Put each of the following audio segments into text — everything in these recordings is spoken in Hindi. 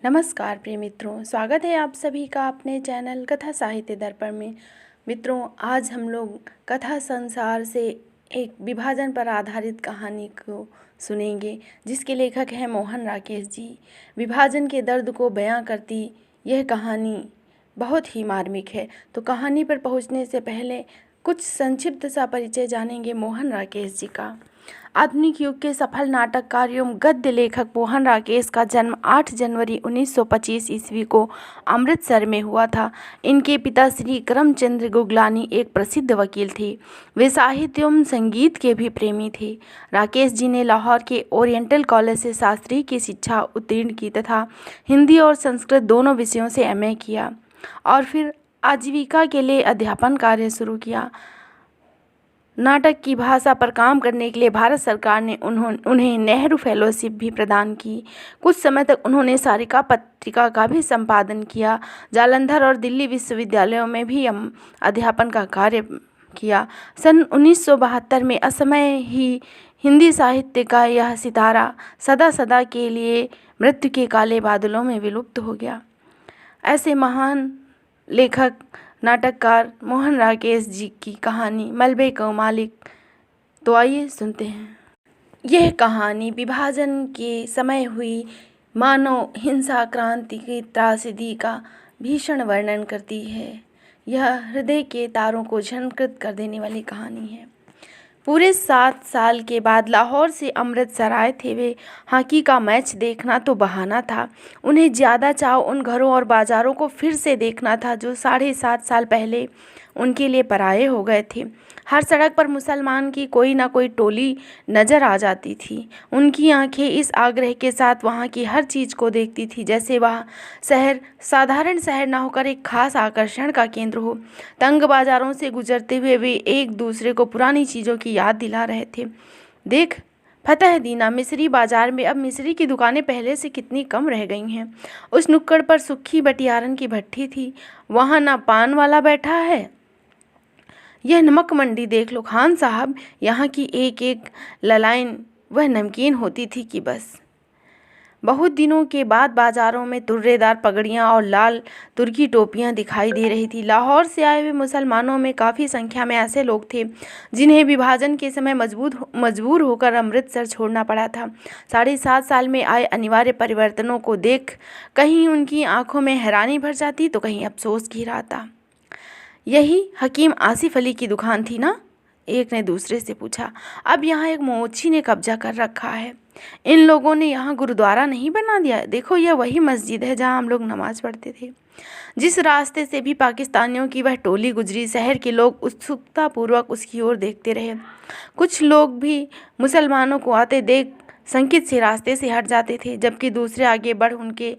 नमस्कार प्रिय मित्रों, स्वागत है आप सभी का अपने चैनल कथा साहित्य दर्पण में। मित्रों, आज हम लोग कथा संसार से एक विभाजन पर आधारित कहानी को सुनेंगे, जिसके लेखक हैं मोहन राकेश जी। विभाजन के दर्द को बयां करती यह कहानी बहुत ही मार्मिक है। तो कहानी पर पहुंचने से पहले कुछ संक्षिप्त सा परिचय जानेंगे मोहन राकेश जी का। आधुनिक युग के सफल नाटककार एवं गद्य लेखक मोहन राकेश का जन्म 8 जनवरी 1925 ईस्वी को अमृतसर में हुआ था। इनके पिता श्री करमचंद गुगलानी एक प्रसिद्ध वकील थे। वे साहित्य एवं संगीत के भी प्रेमी थे। राकेश जी ने लाहौर के ओरिएंटल कॉलेज से शास्त्री की शिक्षा उत्तीर्ण की तथा हिंदी और संस्कृत दोनों विषयों से एमए किया और फिर आजीविका के लिए अध्यापन कार्य शुरू किया। नाटक की भाषा पर काम करने के लिए भारत सरकार ने उन्हें नेहरू फेलोशिप भी प्रदान की। कुछ समय तक उन्होंने सारिका पत्रिका का भी संपादन किया। जालंधर और दिल्ली विश्वविद्यालयों में भी अध्यापन का कार्य किया। सन 1972 में असमय ही हिंदी साहित्य का यह सितारा सदा सदा के लिए मृत्यु के काले बादलों में विलुप्त हो गया। ऐसे महान लेखक नाटककार मोहन राकेश जी की कहानी मलबे का मालिक। तो आइए सुनते हैं। यह कहानी विभाजन के समय हुई मानव हिंसा क्रांति की त्रासदी का भीषण वर्णन करती है। यह हृदय के तारों को झंकृत कर देने वाली कहानी है। पूरे 7 साल के बाद लाहौर से अमृतसर आए थे वे। हॉकी का मैच देखना तो बहाना था। उन्हें ज़्यादा चाव उन घरों और बाज़ारों को फिर से देखना था जो 7.5 साल पहले उनके लिए पराये हो गए थे। हर सड़क पर मुसलमान की कोई ना कोई टोली नज़र आ जाती थी। उनकी आंखें इस आग्रह के साथ वहाँ की हर चीज़ को देखती थी जैसे वह शहर साधारण शहर ना होकर एक खास आकर्षण का केंद्र हो। तंग बाज़ारों से गुजरते हुए वे एक दूसरे को पुरानी चीज़ों की याद दिला रहे थे। देख फतेह दीना मिस्री बाज़ार में अब मिस्री की दुकानें पहले से कितनी कम रह गई हैं। उस नुक्कड़ पर सुक्खी बटियारन की भट्ठी थी, वहाँ ना पान वाला बैठा है। यह नमक मंडी देख लो खान साहब, यहाँ की एक एक ललाइन वह नमकीन होती थी कि बस। बहुत दिनों के बाद बाज़ारों में तुर्रेदार पगड़ियाँ और लाल तुर्की टोपियाँ दिखाई दे रही थी। लाहौर से आए हुए मुसलमानों में काफ़ी संख्या में ऐसे लोग थे जिन्हें विभाजन के समय मजबूर होकर अमृतसर छोड़ना पड़ा था। 7.5 साल में आए अनिवार्य परिवर्तनों को देख कहीं उनकी आंखों में हैरानी भर जाती तो कहीं अफसोस घिराता। यही हकीम आसिफ अली की दुकान थी ना? एक ने दूसरे से पूछा। अब यहाँ एक मोची ने कब्जा कर रखा है। इन लोगों ने यहाँ गुरुद्वारा नहीं बना दिया। देखो यह वही मस्जिद है जहाँ हम लोग नमाज पढ़ते थे। जिस रास्ते से भी पाकिस्तानियों की वह टोली गुजरी, शहर के लोग उत्सुकता पूर्वक उसकी ओर देखते रहे। कुछ लोग भी मुसलमानों को आते देख संकित से रास्ते से हट जाते थे, जबकि दूसरे आगे बढ़ उनके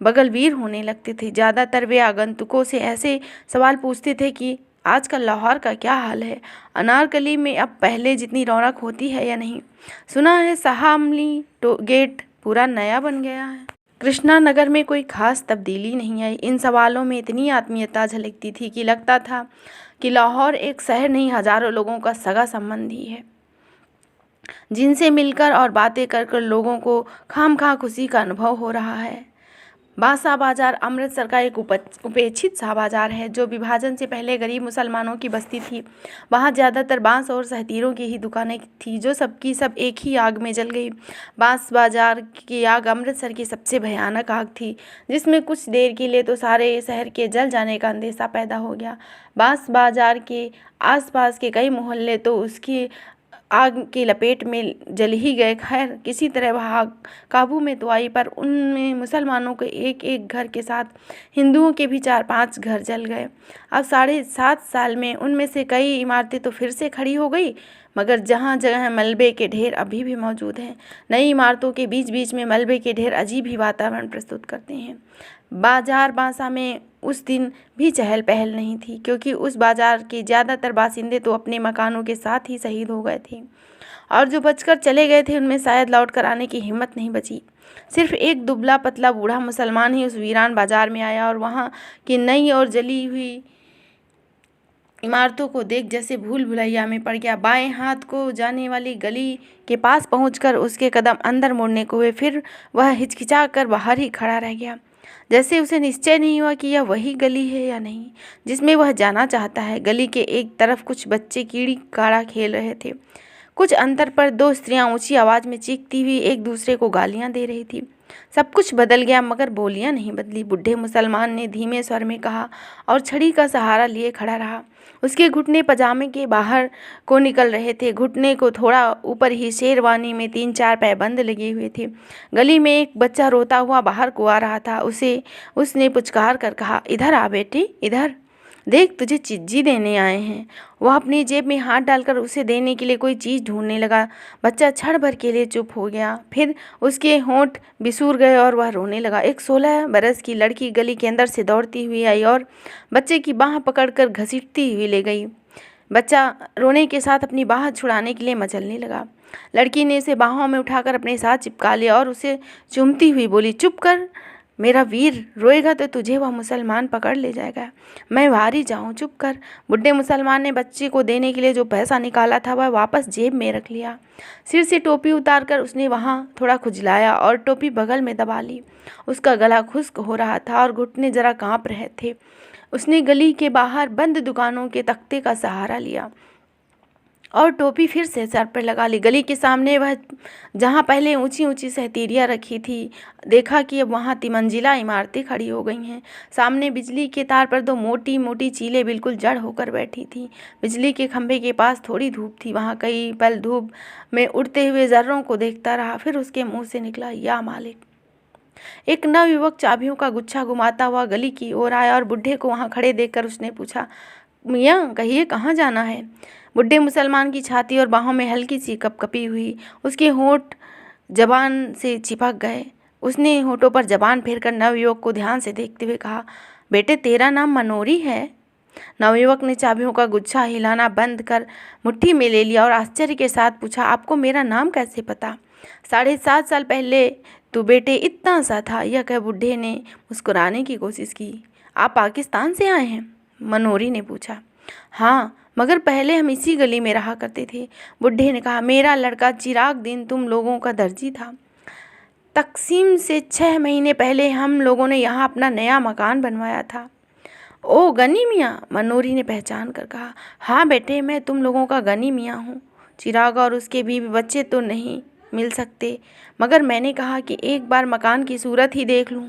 बगलवीर होने लगते थे। ज़्यादातर वे आगंतुकों से ऐसे सवाल पूछते थे कि आजकल लाहौर का क्या हाल है, अनारकली में अब पहले जितनी रौनक होती है या नहीं। सुना है शाहअमली गेट पूरा नया बन गया है। कृष्णा नगर में कोई खास तब्दीली नहीं आई। इन सवालों में इतनी आत्मीयता झलकती थी कि लगता था कि लाहौर एक शहर नहीं, हजारों लोगों का सगा संबंधी है, जिनसे मिलकर और बातें कर कर लोगों को खामखा खुशी का अनुभव हो रहा है। बांसा बाजार अमृतसर का एक उपेक्षित सा बाजार है जो विभाजन से पहले गरीब मुसलमानों की बस्ती थी। वहाँ ज़्यादातर बांस और सहतीरों की ही दुकानें थी जो सबकी सब एक ही आग में जल गई। बांस बाजार की आग अमृतसर की सबसे भयानक आग थी, जिसमें कुछ देर के लिए तो सारे शहर के जल जाने का अंदेशा पैदा हो गया। बांस बाजार के आसपास के कई मोहल्ले तो उसकी आग की लपेट में जल ही गए। खैर किसी तरह वह आग काबू में तो आई, पर उनमें मुसलमानों के एक एक घर के साथ हिंदुओं के भी 4-5 घर जल गए। अब 7.5 साल में उनमें से कई इमारतें तो फिर से खड़ी हो गई, मगर जहाँ जगह मलबे के ढेर अभी भी मौजूद हैं। नई इमारतों के बीच बीच में मलबे के ढेर अजीब ही वातावरण प्रस्तुत करते हैं। बाजार बांसा में उस दिन भी चहल पहल नहीं थी, क्योंकि उस बाजार के ज़्यादातर बासिंदे तो अपने मकानों के साथ ही शहीद हो गए थे, और जो बचकर चले गए थे उनमें शायद लौट कर आने की हिम्मत नहीं बची। सिर्फ एक दुबला पतला बूढ़ा मुसलमान ही उस वीरान बाजार में आया और वहाँ की नई और जली हुई इमारतों को देख जैसे भूल भुलैया में पड़ गया। बाएं हाथ को जाने वाली गली के पास पहुंचकर उसके कदम अंदर मुड़ने को हुए, फिर वह हिचकिचा कर बाहर ही खड़ा रह गया, जैसे उसे निश्चय नहीं हुआ कि यह वही गली है या नहीं जिसमें वह जाना चाहता है। गली के एक तरफ कुछ बच्चे कीड़ी काड़ा खेल रहे थे। कुछ अंतर पर दो स्त्रियां ऊंची आवाज में चीखती हुई एक दूसरे को गालियां दे रही थी। सब कुछ बदल गया मगर बोलियां नहीं बदली। बूढ़े मुसलमान ने धीमे स्वर में कहा और छड़ी का सहारा लिए खड़ा रहा। उसके घुटने पजामे के बाहर को निकल रहे थे। घुटने को थोड़ा ऊपर ही शेरवानी में 3-4 पैबंद लगे हुए थे। गली में एक बच्चा रोता हुआ बाहर को आ रहा था। उसने पुचकार कर कहा, इधर आ बेटी, इधर देख, तुझे चिज्जी देने आए हैं। वह अपनी जेब में हाथ डालकर उसे देने के लिए कोई चीज़ ढूंढने लगा। बच्चा क्षण भर के लिए चुप हो गया, फिर उसके होंठ बिसूर गए और वह रोने लगा। एक 16 बरस की लड़की गली के अंदर से दौड़ती हुई आई और बच्चे की बाह पकड़कर घसीटती हुई ले गई। बच्चा रोने के साथ अपनी बाह छुड़ाने के लिए मचलने लगा। लड़की ने उसे बाहों में उठाकर अपने साथ चिपका लिया और उसे चूमती हुई बोली, चुप कर मेरा वीर, रोएगा तो तुझे वह मुसलमान पकड़ ले जाएगा। मैं बाहर ही जाऊँ, चुप कर। बुढ़े मुसलमान ने बच्चे को देने के लिए जो पैसा निकाला था वह वापस जेब में रख लिया। सिर से टोपी उतारकर उसने वहाँ थोड़ा खुजलाया और टोपी बगल में दबा ली। उसका गला खुश्क हो रहा था और घुटने जरा काँप रहे थे। उसने गली के बाहर बंद दुकानों के तख्ते का सहारा लिया और टोपी फिर से सर पर लगा ली। गली के सामने वह जहाँ पहले ऊंची ऊंची सहतीरियाँ रखी थी, देखा कि अब वहाँ तिमंजिला इमारतें खड़ी हो गई हैं। सामने बिजली के तार पर दो मोटी मोटी चीलें बिल्कुल जड़ होकर बैठी थीं। बिजली के खंभे के पास थोड़ी धूप थी। वहाँ कई पल धूप में उड़ते हुए जर्रों को देखता रहा, फिर उसके मुँह से निकला, या मालिक। एक नवयुवक चाबियों का गुच्छा घुमाता हुआ गली की ओर आया और बुढ़े को वहाँ खड़े देखकर उसने पूछा, मियाँ कहिए कहाँ जाना है। बुढ़े मुसलमान की छाती और बाहों में हल्की सी कपकपी हुई। उसके होंठ जबान से चिपक गए। उसने होठों पर जबान फेरकर नवयुवक को ध्यान से देखते हुए कहा, बेटे तेरा नाम मनोरी है। नवयुवक ने चाबियों का गुच्छा हिलाना बंद कर मुट्ठी में ले लिया और आश्चर्य के साथ पूछा, आपको मेरा नाम कैसे पता? 7.5 साल पहले तू बेटे इतना सा था। यह कह बुढ़े ने मुस्कुराने की कोशिश की। आप पाकिस्तान से आए हैं? मनोरी ने पूछा। हाँ, मगर पहले हम इसी गली में रहा करते थे। बुढ़े ने कहा, मेरा लड़का चिराग दिन तुम लोगों का दर्जी था। तकसीम से 6 महीने पहले हम लोगों ने यहाँ अपना नया मकान बनवाया था। ओ गनी मियाँ, मनोरी ने पहचान कर कहा। हाँ बेटे, मैं तुम लोगों का गनी मियाँ हूँ। चिराग और उसके बीवी बच्चे तो नहीं मिल सकते, मगर मैंने कहा कि एक बार मकान की सूरत ही देख लूँ।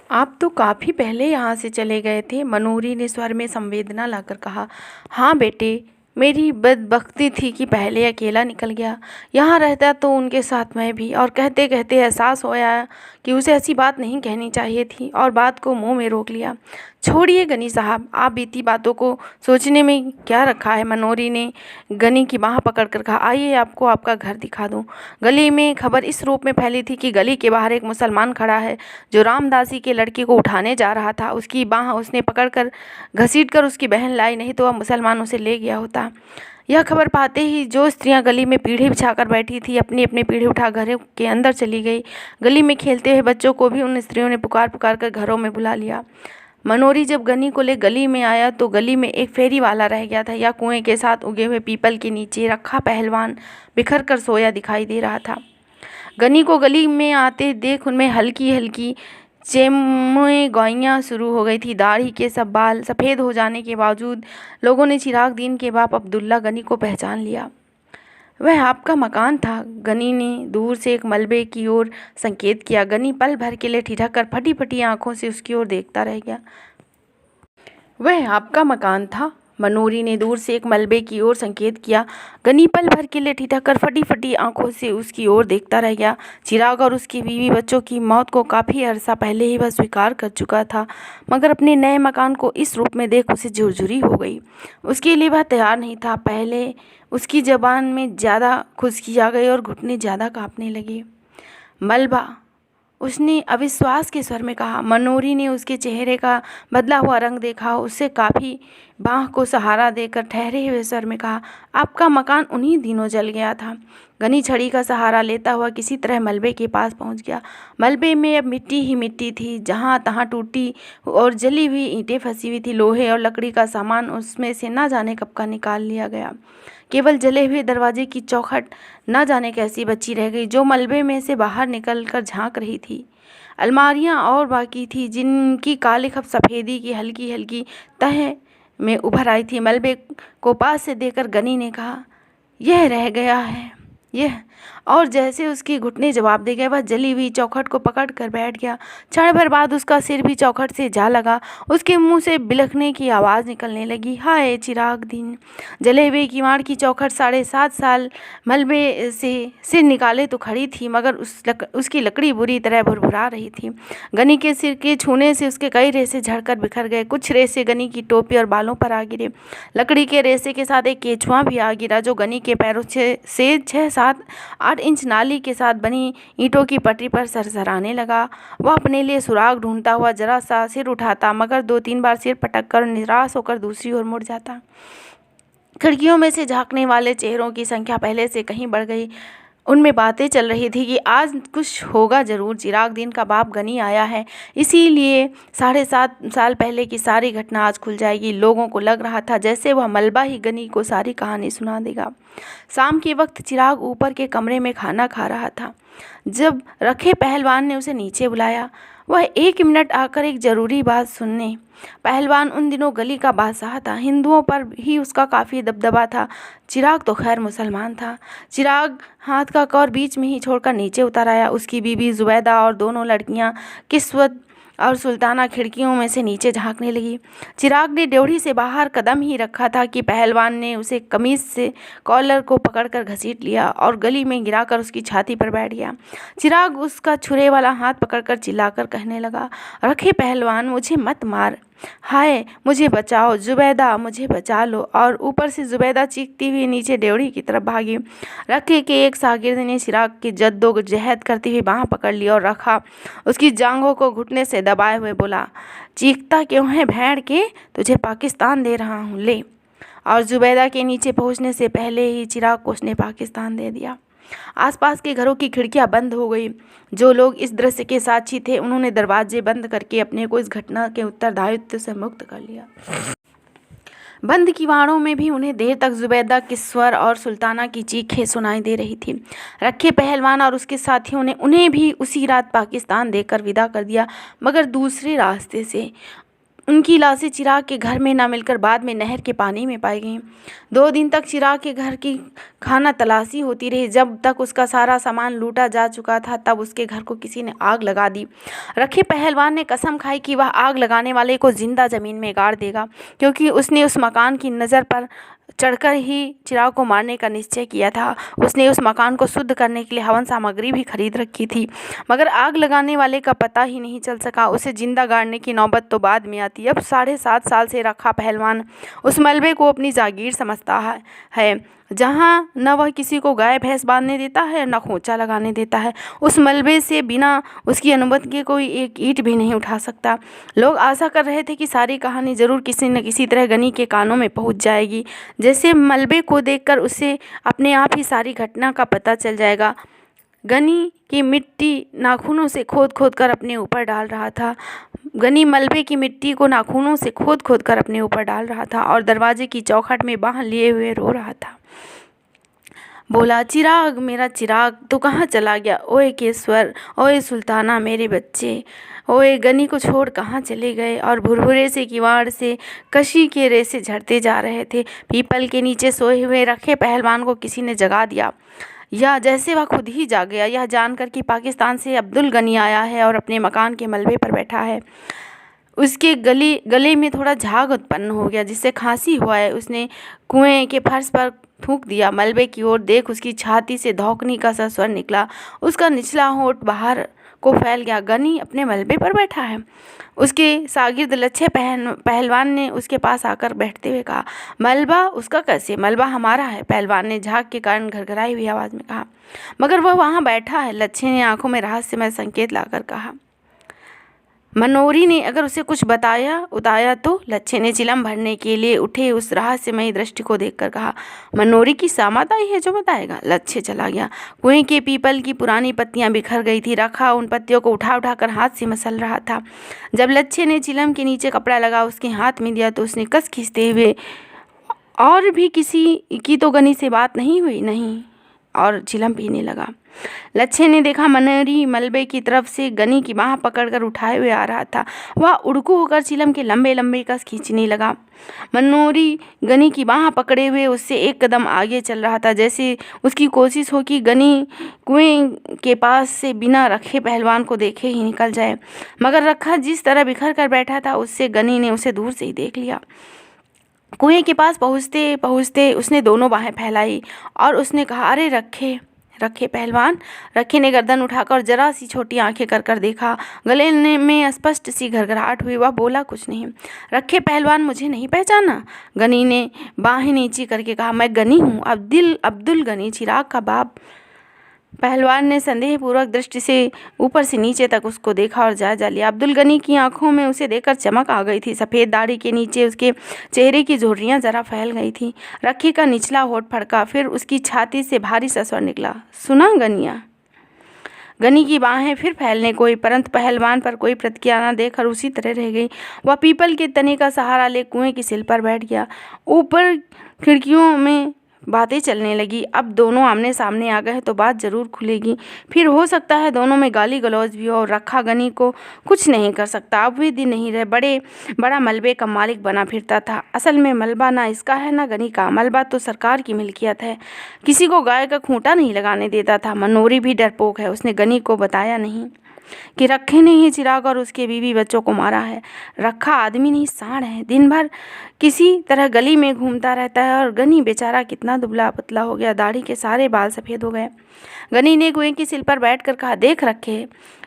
आप तो काफ़ी पहले यहाँ से चले गए थे, मनोरी ने स्वर में संवेदना लाकर कहा। हाँ बेटे, मेरी बदबख्ती थी कि पहले अकेला निकल गया। यहाँ रहता तो उनके साथ मैं भी। और कहते कहते एहसास होया कि उसे ऐसी बात नहीं कहनी चाहिए थी और बात को मुंह में रोक लिया। छोड़िए गनी साहब, आप बीती बातों को सोचने में क्या रखा है। मनोरी ने गनी की बाह पकड़कर कहा, आइए आपको आपका घर दिखा दूँ। गली में खबर इस रूप में फैली थी कि गली के बाहर एक मुसलमान खड़ा है जो रामदासी के लड़के को उठाने जा रहा था। उसकी बाह उसने पकड़कर घसीटकर उसकी बहन लाई, नहीं तो वह मुसलमान उसे ले गया होता। यह खबर पाते ही जो स्त्रियां गली में पीढ़े बिछाकर बैठी थी अपनी अपनी पीढ़े उठा घरों के अंदर चली गई। गली में खेलते हुए बच्चों को भी उन स्त्रियों ने पुकार पुकार कर घरों में बुला लिया। मनोरी जब गनी को ले गली में आया तो गली में एक फेरी वाला रह गया था। या कुएं के साथ उगे हुए पीपल के नीचे रखा पहलवान बिखर कर सोया दिखाई दे रहा था। गनी को गली में आते देख उनमें हल्की हल्की चेमुए गौइयाँ शुरू हो गई थी। दाढ़ी के सब बाल सफ़ेद हो जाने के बावजूद लोगों ने चिराग दीन के बाप अब्दुल्ला गनी को पहचान लिया। वह आपका मकान था। गनी ने दूर से एक मलबे की ओर संकेत किया। गनी पल भर के लिए ठिठक कर फटी फटी आंखों से उसकी ओर देखता रह गया। वह आपका मकान था, मनोरी ने दूर से एक मलबे की ओर संकेत किया। गनी पल भर के लिए ठिठक कर फटी फटी आंखों से उसकी ओर देखता रह गया। चिराग और उसकी बीवी बच्चों की मौत को काफ़ी अरसा पहले ही वह स्वीकार कर चुका था, मगर अपने नए मकान को इस रूप में देख उसे झुरझुरी हो गई। उसके लिए वह तैयार नहीं था। पहले उसकी जबान में ज़्यादा खुश्की आ गई और घुटने ज़्यादा काँपने लगे। मलबा, उसने अविश्वास के स्वर में कहा। मनोरी ने उसके चेहरे का बदला हुआ रंग देखा। उससे काफ़ी बाह को सहारा देकर ठहरे हुए स्वर में कहा, आपका मकान उन्हीं दिनों जल गया था। गनी छड़ी का सहारा लेता हुआ किसी तरह मलबे के पास पहुंच गया। मलबे में अब मिट्टी ही मिट्टी थी, जहां तहां टूटी और जली हुई ईंटें फंसी हुई थी। लोहे और लकड़ी का सामान उसमें से ना जाने कब का निकाल लिया गया। केवल जले हुए दरवाजे की चौखट न जाने कैसी बची रह गई, जो मलबे में से बाहर निकल कर झांक रही थी। अलमारियां और बाकी थी, जिनकी काली खप सफ़ेदी की हल्की हल्की तह में उभर आई थी। मलबे को पास से देखकर गनी ने कहा, यह रह गया है, यह। और जैसे उसके घुटने जवाब दे गए, वह जली हुई चौखट को पकड़ कर बैठ गया। क्षण भर बाद उसका सिर भी चौखट से जा लगा। उसके मुंह से बिलखने की आवाज़ निकलने लगी। हाय चिराग दिन! जले हुए किवाड़ की चौखट 7.5 साल मलबे से सिर निकाले तो खड़ी थी, मगर उसकी लकड़ी बुरी तरह भुरभुरा रही थी। गनी के सिर के छूने से उसके कई रेसे झड़कर बिखर गए। कुछ रेसे गनी की टोपी और बालों पर आ गिरे। लकड़ी के रेसे के साथ एक केंचुआ भी आ गिरा, जो गनी के पैरों से 6-7-8 इंच नाली के साथ बनी ईंटों की पटरी पर सरसराने लगा। वह अपने लिए सुराग ढूंढता हुआ जरा सा सिर उठाता, मगर 2-3 बार सिर पटक कर निराश होकर दूसरी ओर मुड़ जाता। खिड़कियों में से झांकने वाले चेहरों की संख्या पहले से कहीं बढ़ गई। उनमें बातें चल रही थी कि आज कुछ होगा जरूर। चिराग दिन का बाप गनी आया है, इसीलिए 7.5 साल पहले की सारी घटना आज खुल जाएगी। लोगों को लग रहा था जैसे वह मलबा ही गनी को सारी कहानी सुना देगा। शाम के वक्त चिराग ऊपर के कमरे में खाना खा रहा था, जब रखे पहलवान ने उसे नीचे बुलाया। वह 1 मिनट आकर एक जरूरी बात सुनने। पहलवान उन दिनों गली का बादशाह था, हिंदुओं पर ही उसका काफ़ी दबदबा था। चिराग तो खैर मुसलमान था। चिराग हाथ का कौर बीच में ही छोड़कर नीचे उतर आया। उसकी बीवी जुबैदा और दोनों लड़कियां किस्वत और सुल्ताना खिड़कियों में से नीचे झांकने लगी। चिराग ने ड्योढ़ी से बाहर कदम ही रखा था कि पहलवान ने उसे कमीज से कॉलर को पकड़कर घसीट लिया और गली में गिराकर उसकी छाती पर बैठ गया। चिराग उसका छुरे वाला हाथ पकड़कर चिल्लाकर कहने लगा, रखे पहलवान, मुझे मत मार, हाय मुझे बचाओ, जुबैदा मुझे बचा लो। और ऊपर से जुबैदा चीखती हुई नीचे ड्योढ़ी की तरफ भागी। रखे के एक शागिर्द ने चिराग की जद्दोजहद करती हुई बाँह पकड़ ली और रखा उसकी जांघों को घुटने से दबाए हुए बोला, चीखता क्यों है भेड़ के, तुझे पाकिस्तान दे रहा हूँ, ले। और जुबैदा के नीचे पहुँचने से पहले ही चिराग को उसने पाकिस्तान दे दिया। आसपास के घरों की खिड़कियां बंद हो गई। जो लोग इस दृश्य के साक्षी थे, उन्होंने दरवाजे बंद करके अपने को इस घटना के उत्तरदायित्व से मुक्त कर लिया। बंद किवाड़ों में भी उन्हें देर तक जुबैदा, किस्वर और सुल्ताना की चीखें सुनाई दे रही थी। रखे पहलवान और उसके साथियों ने उन्हें भी उसी रात पाकिस्तान देकर विदा कर दिया, मगर दूसरे रास्ते से। उनकी लाशें चिराग के घर में न मिलकर बाद में नहर के पानी में पाई गईं। 2 दिन तक चिराग के घर की खाना तलाशी होती रही। जब तक उसका सारा सामान लूटा जा चुका था, तब उसके घर को किसी ने आग लगा दी। रखे पहलवान ने कसम खाई कि वह आग लगाने वाले को जिंदा जमीन में गाड़ देगा, क्योंकि उसने उस मकान की नज़र पर चढ़कर ही चिराग को मारने का निश्चय किया था। उसने उस मकान को शुद्ध करने के लिए हवन सामग्री भी खरीद रखी थी, मगर आग लगाने वाले का पता ही नहीं चल सका। उसे जिंदा गाड़ने की नौबत तो बाद में आती। अब 7.5 साल से रखा पहलवान उस मलबे को अपनी जागीर समझता है, जहाँ न वह किसी को गाय भैंस बांधने देता है, न खोंचा लगाने देता है। उस मलबे से बिना उसकी अनुमति के कोई एक ईंट भी नहीं उठा सकता। लोग आशा कर रहे थे कि सारी कहानी जरूर किसी न किसी तरह गनी के कानों में पहुंच जाएगी। जैसे मलबे को देखकर उसे अपने आप ही सारी घटना का पता चल जाएगा। गनी की मिट्टी नाखूनों से खोद खोद कर अपने ऊपर डाल रहा था। गनी मलबे की मिट्टी को नाखूनों से खोद खोद कर अपने ऊपर डाल रहा था और दरवाजे की चौखट में बाँह लिए हुए रो रहा था। बोला, चिराग मेरा चिराग, तू कहाँ चला गया? ओए केसवर, ओए सुल्ताना, मेरे बच्चे, ओए गनी को छोड़ कहाँ चले गए? और भुरभुरे से किवाड़ से कशी के रेसे झड़ते जा रहे थे। पीपल के नीचे सोए हुए रखे पहलवान को किसी ने जगा दिया, या जैसे वह खुद ही जाग गया, यह जानकर कि पाकिस्तान से अब्दुल गनी आया है और अपने मकान के मलबे पर बैठा है। उसके गले में थोड़ा झाग उत्पन्न हो गया, जिससे खांसी हुआ है। उसने कुएं के फर्श पर थूक दिया। मलबे की ओर देख उसकी छाती से धौंकनी का सा स्वर निकला। उसका निचला होंठ बाहर को फैल गया। गनी अपने मलबे पर बैठा है। उसके शागिर्द लच्छे पहलवान ने उसके पास आकर बैठते हुए कहा, मलबा उसका कैसे? मलबा हमारा है, पहलवान ने झाग के कारण घरघराई हुई आवाज़ में कहा। मगर वह वहाँ बैठा है, लच्छे ने आंखों में रहस्यमय संकेत लाकर कहा। मनोरी ने अगर उसे कुछ बताया तो लच्छे ने चिलम भरने के लिए उठे उस रहस्यमयी दृष्टि को देखकर कहा, मनोरी की सामत आई है जो बताएगा। लच्छे चला गया। कुएं के पीपल की पुरानी पत्तियां बिखर गई थी। रखा उन पत्तियों को उठा उठाकर हाथ से मसल रहा था। जब लच्छे ने चिलम के नीचे कपड़ा लगा उसके हाथ में दिया तो उसने कस खींचते हुए, और भी किसी की तो गनी से बात नहीं हुई? नहीं, और चिलम पीने लगा। लच्छे ने देखा मनोरी मलबे की तरफ से गनी की बाह पकड़कर उठाए हुए आ रहा था। वह उड़कू होकर चिलम के लंबे लंबे कस खींचने लगा। मनोरी गनी की बाह पकड़े हुए उससे एक कदम आगे चल रहा था, जैसे उसकी कोशिश हो कि गनी कुएं के पास से बिना रखे पहलवान को देखे ही निकल जाए। मगर रखा जिस तरह बिखर कर बैठा था उससे गनी ने उसे दूर से ही देख लिया। कुएं के पास पहुँचते पहुँचते उसने दोनों बाहें फैलाई और उसने कहा, अरे रखे रखे पहलवान। रखे ने गर्दन उठाकर और जरा सी छोटी आंखें कर देखा। गले में स्पष्ट सी घरघराहट हुई। वह बोला कुछ नहीं। रखे पहलवान, मुझे नहीं पहचाना? गनी ने बाहें नीची करके कहा, मैं गनी हूँ, अब्दुल गनी, चिराग का बाप। पहलवान ने संदेहपूर्वक दृष्टि से ऊपर से नीचे तक उसको देखा और जायजा लिया। अब्दुल गनी की आंखों में उसे देखकर चमक आ गई थी। सफ़ेद दाढ़ी के नीचे उसके चेहरे की झुर्रियाँ जरा फैल गई थी। रखी का निचला होठ फड़का, फिर उसकी छाती से भारी सा स्वर निकला, सुना गनिया? गनी की बाहें फिर फैलने को, परंतु पहलवान पर कोई प्रतिक्रिया न देकर उसी तरह रह गई। वह पीपल के तने का सहारा ले कुएं की सिल पर बैठ गया। ऊपर खिड़कियों में बातें चलने लगी। अब दोनों आमने सामने आ गए हैं तो बात जरूर खुलेगी। फिर हो सकता है दोनों में गाली गलौज भी हो। और रखा गनी को कुछ नहीं कर सकता। अब वे दिन नहीं रहे। बड़ा मलबे का मालिक बना फिरता था। असल में मलबा ना इसका है ना गनी का। मलबा तो सरकार की मिल्कियत है। किसी को गाय का खूंटा नहीं लगाने देता था। मनोरी भी डरपोक है। उसने गनी को बताया नहीं कि रखे ने ही चिराग और उसके बीवी बच्चों को मारा है। रखा आदमी नहीं, सांड है। दिन भर किसी तरह गली में घूमता रहता है। और गनी बेचारा कितना दुबला पतला हो गया, दाढ़ी के सारे बाल सफ़ेद हो गए। गनी ने कुएं की सिल पर बैठकर कहा, देख रखे,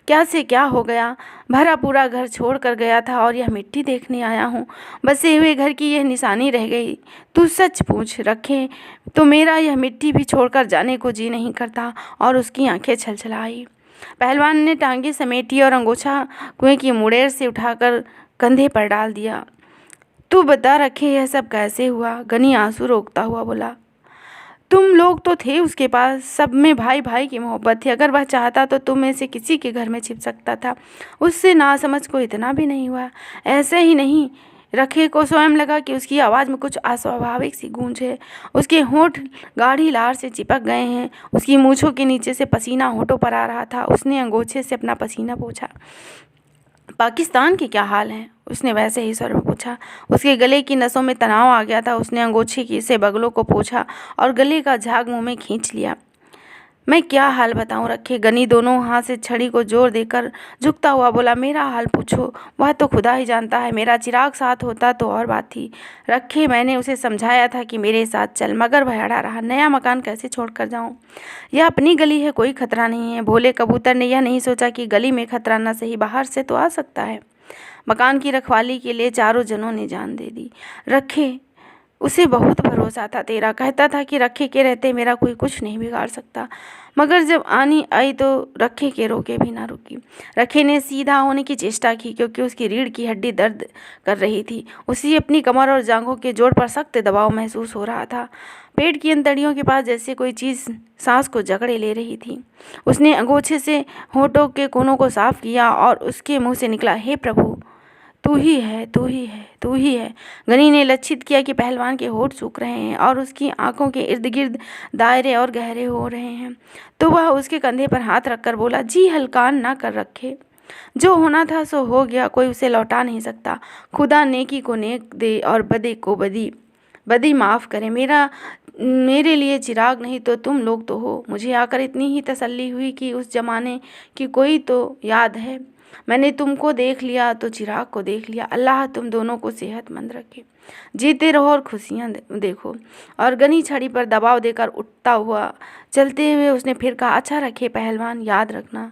क्या से क्या हो गया। भरा पूरा घर छोड़ कर गया था और यह मिट्टी देखने आया हूँ। बसे हुए घर की यह निशानी रह गई। तू सच पूछ रखे, तो मेरा यह मिट्टी भी छोड़कर जाने को जी नहीं करता। और उसकी आंखें छलछलाई। पहलवान ने टांगे समेटी और अंगोछा कुएं की मुड़ेर से उठाकर कंधे पर डाल दिया। तू बता रखे, यह सब कैसे हुआ? गनी आंसू रोकता हुआ बोला, तुम लोग तो थे उसके पास। सब में भाई भाई की मोहब्बत थी। अगर वह चाहता तो तुम में से किसी के घर में छिप सकता था। उससे नासमझ को इतना भी नहीं हुआ। ऐसे ही नहीं, रखे को स्वयं लगा कि उसकी आवाज़ में कुछ अस्वाभाविक सी गूंज है। उसके होंठ गाढ़ी लार से चिपक गए हैं। उसकी मूँछों के नीचे से पसीना होठों पर आ रहा था। उसने अंगोछे से अपना पसीना पोंछा। पाकिस्तान के क्या हाल हैं? उसने वैसे ही स्वर में पूछा। उसके गले की नसों में तनाव आ गया था। उसने अंगोछे की से बगलों को पोंछा और गले का झाग मुंह में खींच लिया। मैं क्या हाल बताऊं रखे? गनी दोनों हाथ से छड़ी को जोर देकर झुकता हुआ बोला, मेरा हाल पूछो, वह तो खुदा ही जानता है। मेरा चिराग साथ होता तो और बात थी रखे। मैंने उसे समझाया था कि मेरे साथ चल, मगर वह अड़ा रहा। नया मकान कैसे छोड़ कर जाऊँ? यह अपनी गली है, कोई खतरा नहीं है। भोले कबूतर ने यह नहीं सोचा कि गली में खतरा न सही बाहर से तो आ सकता है। मकान की रखवाली के लिए चारों जनों ने जान दे दी। रखे, उसे बहुत भरोसा था तेरा। कहता था कि रखे के रहते मेरा कोई कुछ नहीं बिगाड़ सकता। मगर जब आनी आई तो रखे के रोके भी ना रुकी। रखे ने सीधा होने की चेष्टा की क्योंकि उसकी रीढ़ की हड्डी दर्द कर रही थी। उसे अपनी कमर और जांघों के जोड़ पर सख्त दबाव महसूस हो रहा था। पेट की अंतड़ियों के पास जैसे कोई चीज़ सांस को जकड़े ले रही थी। उसने अंगोछे से होठों के कोनों को साफ किया और उसके मुँह से निकला, हे प्रभु, तू ही है, तू ही है, तू ही है। गनी ने लक्षित किया कि पहलवान के होठ सूख रहे हैं और उसकी आंखों के इर्द गिर्द दायरे और गहरे हो रहे हैं। तो वह उसके कंधे पर हाथ रखकर बोला, जी हलकान ना कर रखे। जो होना था सो हो गया, कोई उसे लौटा नहीं सकता। खुदा नेकी को नेक दे और बदी को बदी माफ़ करे। मेरे लिए चिराग नहीं तो तुम लोग तो हो। मुझे आकर इतनी ही तसल्ली हुई कि उस जमाने की कोई तो याद है। मैंने तुमको देख लिया तो चिराग को देख लिया। अल्लाह तुम दोनों को सेहतमंद रखे, जीते रहो और खुशियाँ देखो। और गनी छड़ी पर दबाव देकर उठता हुआ चलते हुए उसने फिर कहा, अच्छा रखे पहलवान, याद रखना।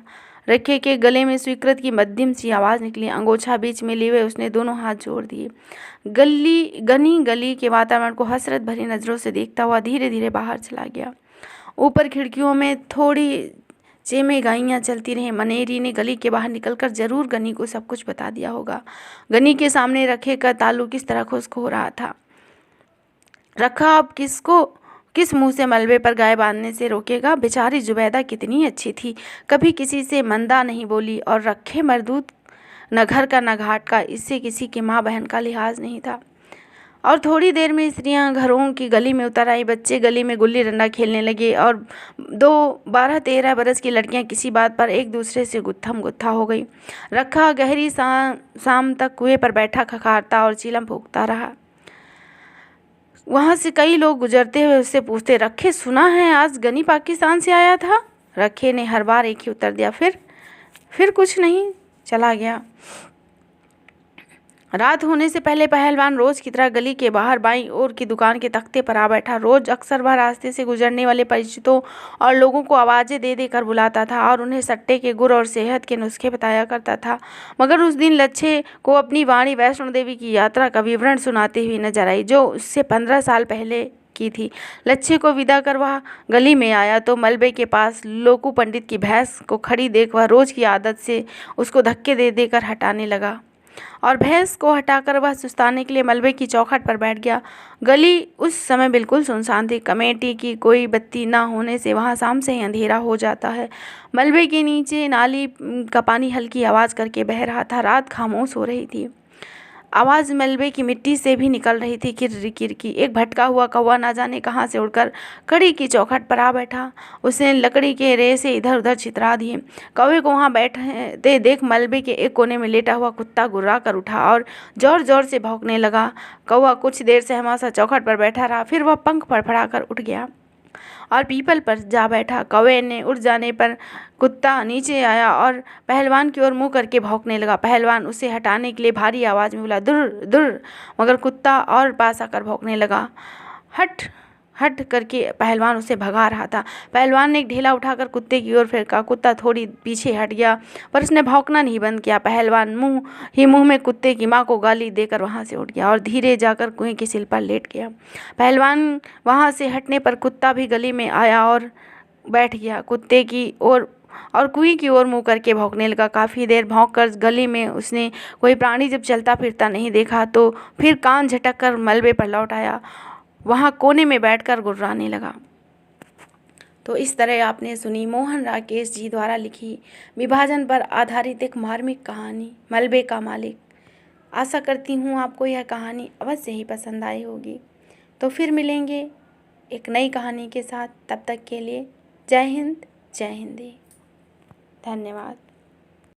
रखे के गले में स्वीकृत की मध्यम सी आवाज़ निकली। अंगोछा बीच में लिए हुए उसने दोनों हाथ जोड़ दिए। गनी गली के वातावरण को हसरत भरी नज़रों से देखता हुआ धीरे धीरे बाहर चला गया। ऊपर खिड़कियों में थोड़ी जे में गाइयाँ चलती रहीं। मनेरी ने गली के बाहर निकलकर जरूर गनी को सब कुछ बता दिया होगा। गनी के सामने रखे का तालू किस तरह खुश्क हो रहा था। रखा अब किस मुंह से मलबे पर गाय बांधने से रोकेगा। बेचारी जुबैदा कितनी अच्छी थी, कभी किसी से मंदा नहीं बोली और रखे मरदूत न घर का न घाट का, इससे किसी की माँ बहन का लिहाज नहीं था। और थोड़ी देर में स्त्रियां घरों की गली में उतर आई। बच्चे गली में गुल्ली डंडा खेलने लगे और 12-13 बरस की लड़कियां किसी बात पर एक दूसरे से गुत्थम गुत्था हो गई। रखा गहरी शाम तक कुएं पर बैठा खखारता और चिलम फूंकता रहा। वहां से कई लोग गुजरते हुए उससे पूछते, रखे सुना है आज गनी पाकिस्तान से आया था। रखे ने हर बार एक ही उत्तर दिया, फिर कुछ नहीं, चला गया। रात होने से पहले पहलवान रोज की तरह गली के बाहर बाईं ओर की दुकान के तख्ते पर आ बैठा। रोज अक्सर वह रास्ते से गुजरने वाले परिचितों और लोगों को आवाज़ें दे देकर बुलाता था और उन्हें सट्टे के गुर और सेहत के नुस्खे बताया करता था। मगर उस दिन लच्छे को अपनी वाणी वैष्णो देवी की यात्रा का विवरण सुनाते हुए नजर आई, जो उससे 15 साल पहले की थी। लच्छे को विदा कर वह गली में आया तो मलबे के पास लोकू पंडित की भैंस को खड़ी देख वह रोज की आदत से उसको धक्के दे देकर हटाने लगा और भैंस को हटाकर वह सुस्ताने के लिए मलबे की चौखट पर बैठ गया। गली उस समय बिल्कुल सुनसान थी। कमेटी की कोई बत्ती न होने से वहाँ शाम से ही अंधेरा हो जाता है। मलबे के नीचे नाली का पानी हल्की आवाज़ करके बह रहा था। रात खामोश हो रही थी। आवाज़ मलबे की मिट्टी से भी निकल रही थी, किर किर की। एक भटका हुआ कौवा ना जाने कहाँ से उड़कर कड़ी की चौखट पर आ बैठा। उसने लकड़ी के रेसे इधर उधर छितरा दिए। कौवे को वहाँ बैठे देख मलबे के एक कोने में लेटा हुआ कुत्ता गुर्रा कर उठा और जोर जोर से भौंकने लगा। कौवा कुछ देर से हमासा चौखट पर बैठा रहा, फिर वह पंख फड़फड़ा कर उठ गया और पीपल पर जा बैठा। कौवे ने उड़ जाने पर कुत्ता नीचे आया और पहलवान की ओर मुंह करके भौंकने लगा। पहलवान उसे हटाने के लिए भारी आवाज़ में बोला, दुर दुर, मगर कुत्ता और पास आकर भौंकने लगा। हट हट करके पहलवान उसे भगा रहा था। पहलवान ने एक ढेला उठाकर कुत्ते की ओर फेंका। कुत्ता थोड़ी पीछे हट गया पर उसने भौंकना नहीं बंद किया। पहलवान मुंह में कुत्ते की माँ को गाली देकर वहां से उठ गया और धीरे जाकर कुएं की सिल पर लेट गया। पहलवान वहां से हटने पर कुत्ता भी गली में आया और बैठ गया। कुत्ते की ओर और कुएं की ओर मुंह करके भौंकने लगा। काफ़ी देर भौंक कर गली में उसने कोई प्राणी जब चलता फिरता नहीं देखा तो फिर कान झटक कर मलबे पर लौट आया। वहाँ कोने में बैठकर गुर्राने लगा। तो इस तरह आपने सुनी मोहन राकेश जी द्वारा लिखी विभाजन पर आधारित एक मार्मिक कहानी मलबे का मालिक। आशा करती हूँ आपको यह कहानी अवश्य ही पसंद आई होगी। तो फिर मिलेंगे एक नई कहानी के साथ। तब तक के लिए जय हिंद, जय हिंदी। धन्यवाद।